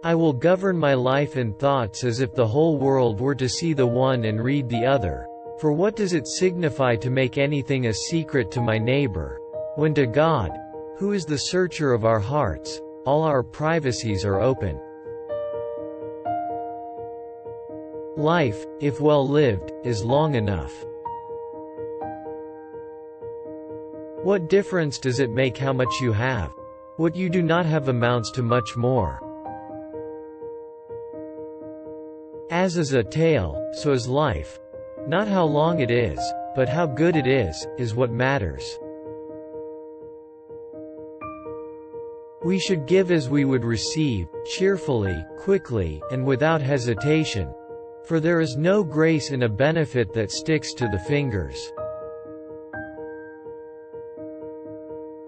I will govern my life and thoughts as if the whole world were to see the one and read the other. For what does it signify to make anything a secret to my neighbor, when to God, who is the searcher of our hearts, all our privacies are open? Life, if well lived, is long enough. What difference does it make how much you have? What you do not have amounts to much more. As is a tale, so is life. Not how long it is, but how good it is what matters. We should give as we would receive, cheerfully, quickly, and without hesitation. For there is no grace in a benefit that sticks to the fingers.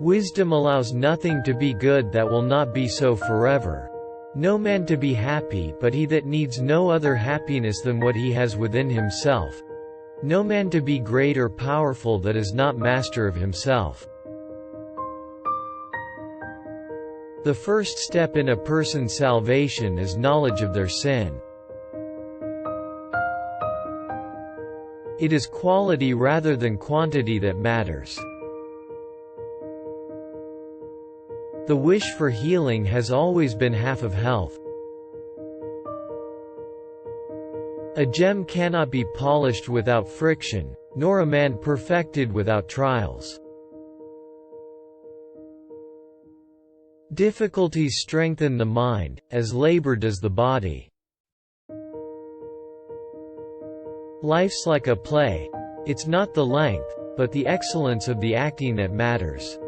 Wisdom allows nothing to be good that will not be so forever. No man to be happy but he that needs no other happiness than what he has within himself. No man to be great or powerful that is not master of himself. The first step in a person's salvation is knowledge of their sin. It is quality rather than quantity that matters. The wish for healing has always been half of health. A gem cannot be polished without friction, nor a man perfected without trials. Difficulties strengthen the mind, as labor does the body. Life's like a play. It's not the length, but the excellence of the acting that matters.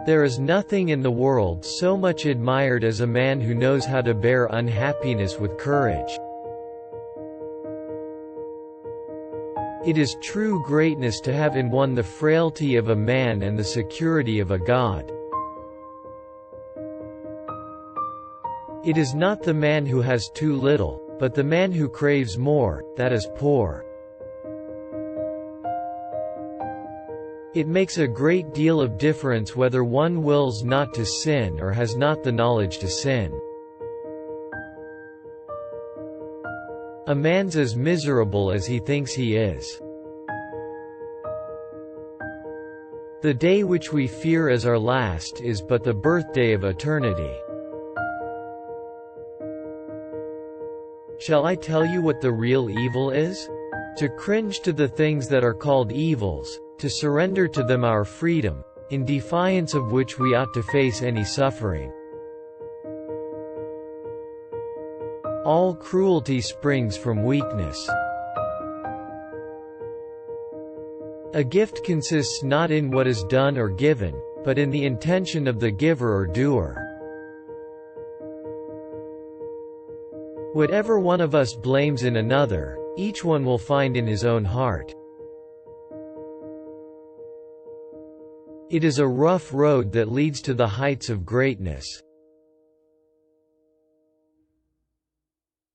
There is nothing in the world so much admired as a man who knows how to bear unhappiness with courage. It is true greatness to have in one the frailty of a man and the security of a god. It is not the man who has too little, but the man who craves more, that is poor. It makes a great deal of difference whether one wills not to sin or has not the knowledge to sin. A man's as miserable as he thinks he is. The day which we fear as our last is but the birthday of eternity. Shall I tell you what the real evil is? To cringe to the things that are called evils, to surrender to them our freedom, in defiance of which we ought to face any suffering. All cruelty springs from weakness. A gift consists not in what is done or given, but in the intention of the giver or doer. Whatever one of us blames in another, each one will find in his own heart. It is a rough road that leads to the heights of greatness.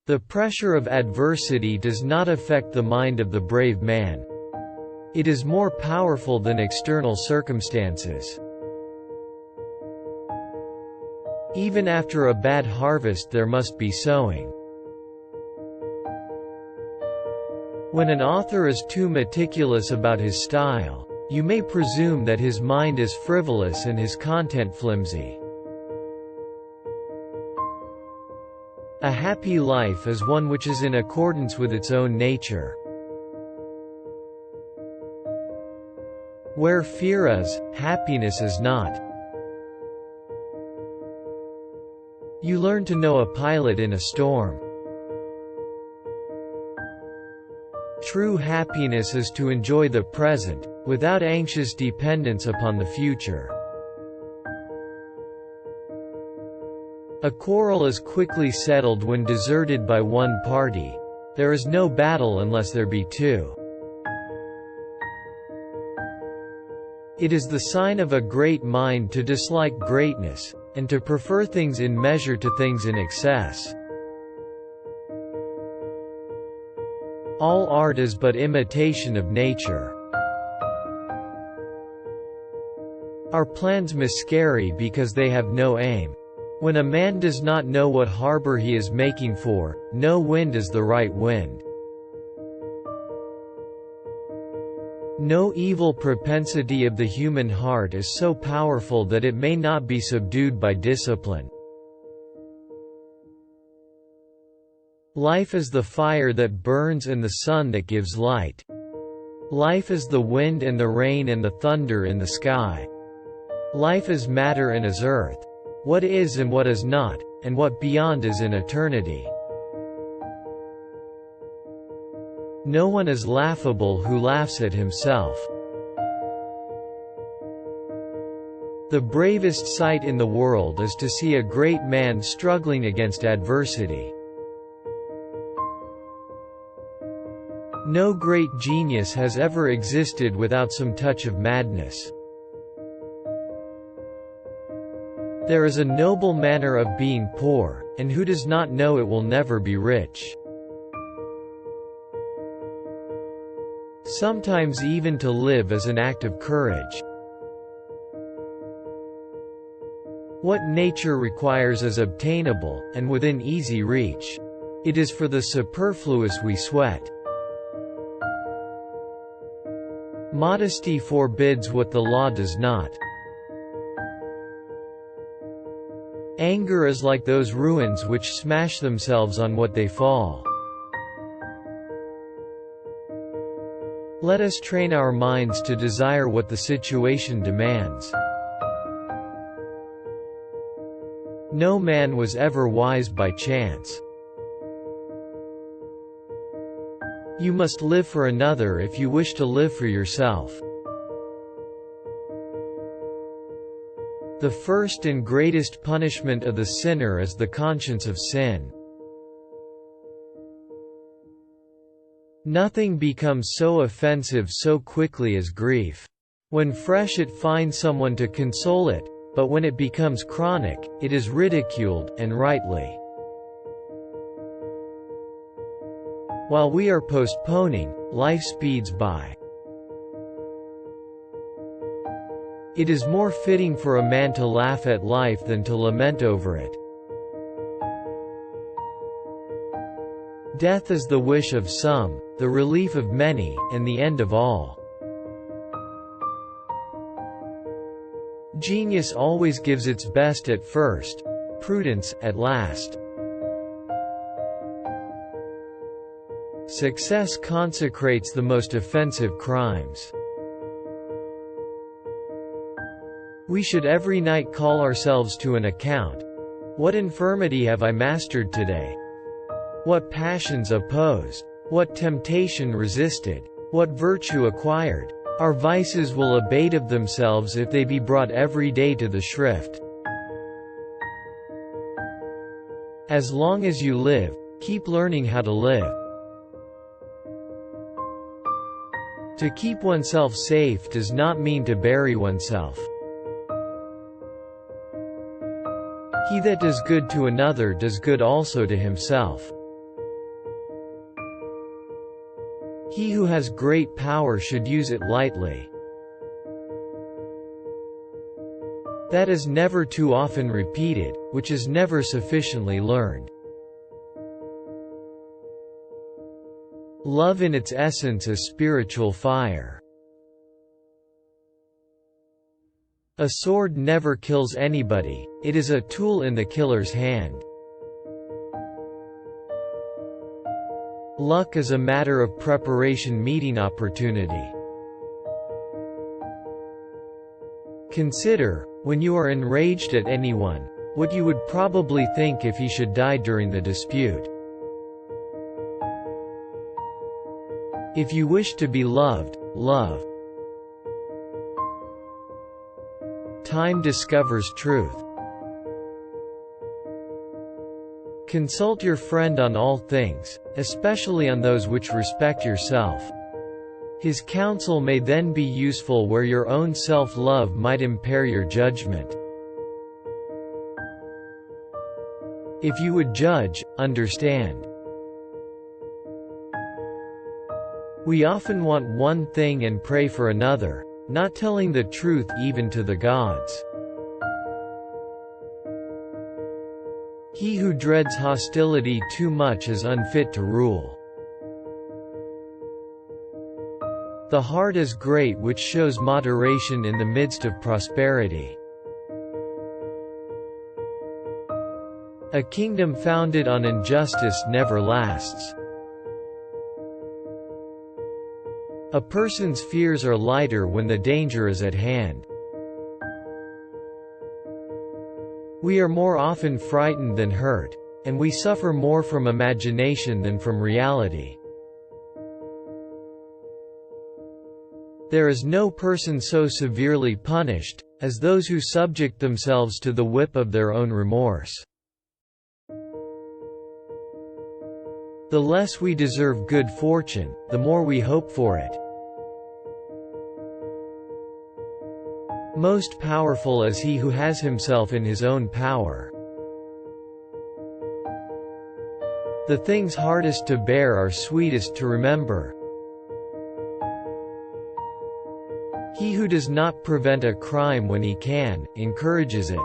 The pressure of adversity does not affect the mind of the brave man. It is more powerful than external circumstances. Even after a bad harvest there must be sowing. When an author is too meticulous about his style, you may presume that his mind is frivolous and his content flimsy. A happy life is one which is in accordance with its own nature. Where fear is, happiness is not. You learn to know a pilot in a storm. True happiness is to enjoy the present, without anxious dependence upon the future. A quarrel is quickly settled when deserted by one party. There is no battle unless there be two. It is the sign of a great mind to dislike greatness, and to prefer things in measure to things in excess. All art is but imitation of nature. Our plans miscarry because they have no aim. When a man does not know what harbor he is making for, no wind is the right wind. No evil propensity of the human heart is so powerful that it may not be subdued by discipline. Life is the fire that burns and the sun that gives light. Life is the wind and the rain and the thunder in the sky. Life is matter and is earth. What is and what is not, and what beyond is in eternity. No one is laughable who laughs at himself. The bravest sight in the world is to see a great man struggling against adversity. No great genius has ever existed without some touch of madness. There is a noble manner of being poor, and who does not know it will never be rich. Sometimes even to live is an act of courage. What nature requires is obtainable, and within easy reach. It is for the superfluous we sweat. Modesty forbids what the law does not. Anger is like those ruins which smash themselves on what they fall. Let us train our minds to desire what the situation demands. No man was ever wise by chance. You must live for another if you wish to live for yourself. The first and greatest punishment of the sinner is the conscience of sin. Nothing becomes so offensive so quickly as grief. When fresh it finds someone to console it, but when it becomes chronic, it is ridiculed, and rightly. While we are postponing, life speeds by. It is more fitting for a man to laugh at life than to lament over it. Death is the wish of some, the relief of many, and the end of all. Genius always gives its best at first, prudence, at last. Success consecrates the most offensive crimes. We should every night call ourselves to an account. What infirmity have I mastered today? What passions opposed? What temptation resisted? What virtue acquired? Our vices will abate of themselves if they be brought every day to the shrift. As long as you live, keep learning how to live. To keep oneself safe does not mean to bury oneself. He that does good to another does good also to himself. He who has great power should use it lightly. That is never too often repeated, which is never sufficiently learned. Love in its essence is spiritual fire. A sword never kills anybody, it is a tool in the killer's hand. Luck is a matter of preparation meeting opportunity. Consider, when you are enraged at anyone, what you would probably think if he should die during the dispute. If you wish to be loved, love. Time discovers truth. Consult your friend on all things, especially on those which respect yourself. His counsel may then be useful where your own self-love might impair your judgment. If you would judge, understand. We often want one thing and pray for another. not telling the truth even to the gods. He who dreads hostility too much is unfit to rule. The heart is great which shows moderation in the midst of prosperity. A kingdom founded on injustice never lasts. A person's fears are lighter when the danger is at hand. We are more often frightened than hurt, and we suffer more from imagination than from reality. There is no person so severely punished as those who subject themselves to the whip of their own remorse. The less we deserve good fortune, the more we hope for it. Most powerful is he who has himself in his own power. The things hardest to bear are sweetest to remember. He who does not prevent a crime when he can, encourages it.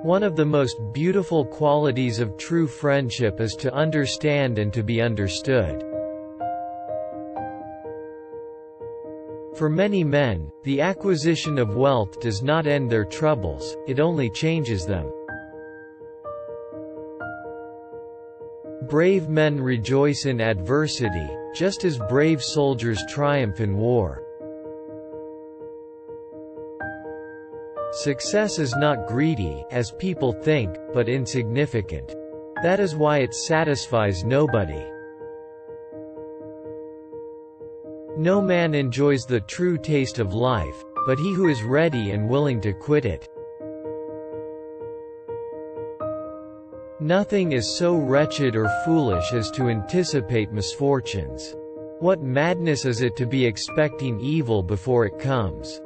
One of the most beautiful qualities of true friendship is to understand and to be understood. For many men, the acquisition of wealth does not end their troubles, it only changes them. Brave men rejoice in adversity, just as brave soldiers triumph in war. Success is not greedy, as people think, but insignificant. That is why it satisfies nobody. No man enjoys the true taste of life, but he who is ready and willing to quit it. Nothing is so wretched or foolish as to anticipate misfortunes. What madness is it to be expecting evil before it comes?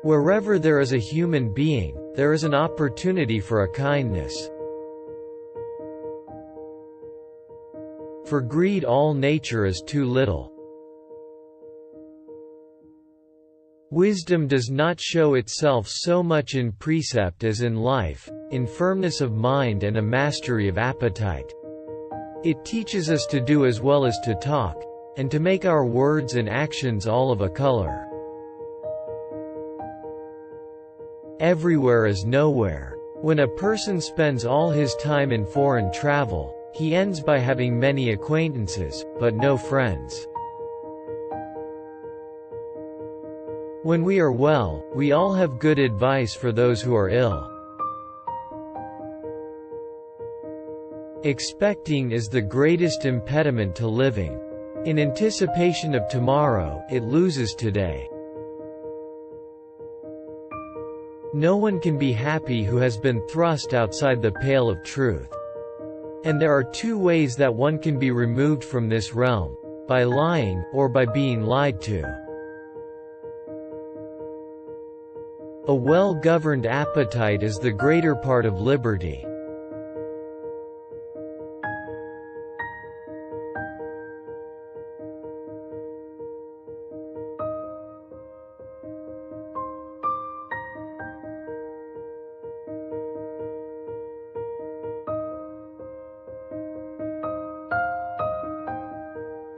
Wherever there is a human being, there is an opportunity for a kindness. For greed all nature is too little. Wisdom does not show itself so much in precept as in life, in firmness of mind and a mastery of appetite. It teaches us to do as well as to talk, and to make our words and actions all of a color. Everywhere is nowhere. When a person spends all his time in foreign travel, he ends by having many acquaintances, but no friends. When we are well, we all have good advice for those who are ill. Expecting is the greatest impediment to living. In anticipation of tomorrow, it loses today. No one can be happy who has been thrust outside the pale of truth. And there are two ways that one can be removed from this realm: by lying, or by being lied to. A well-governed appetite is the greater part of liberty.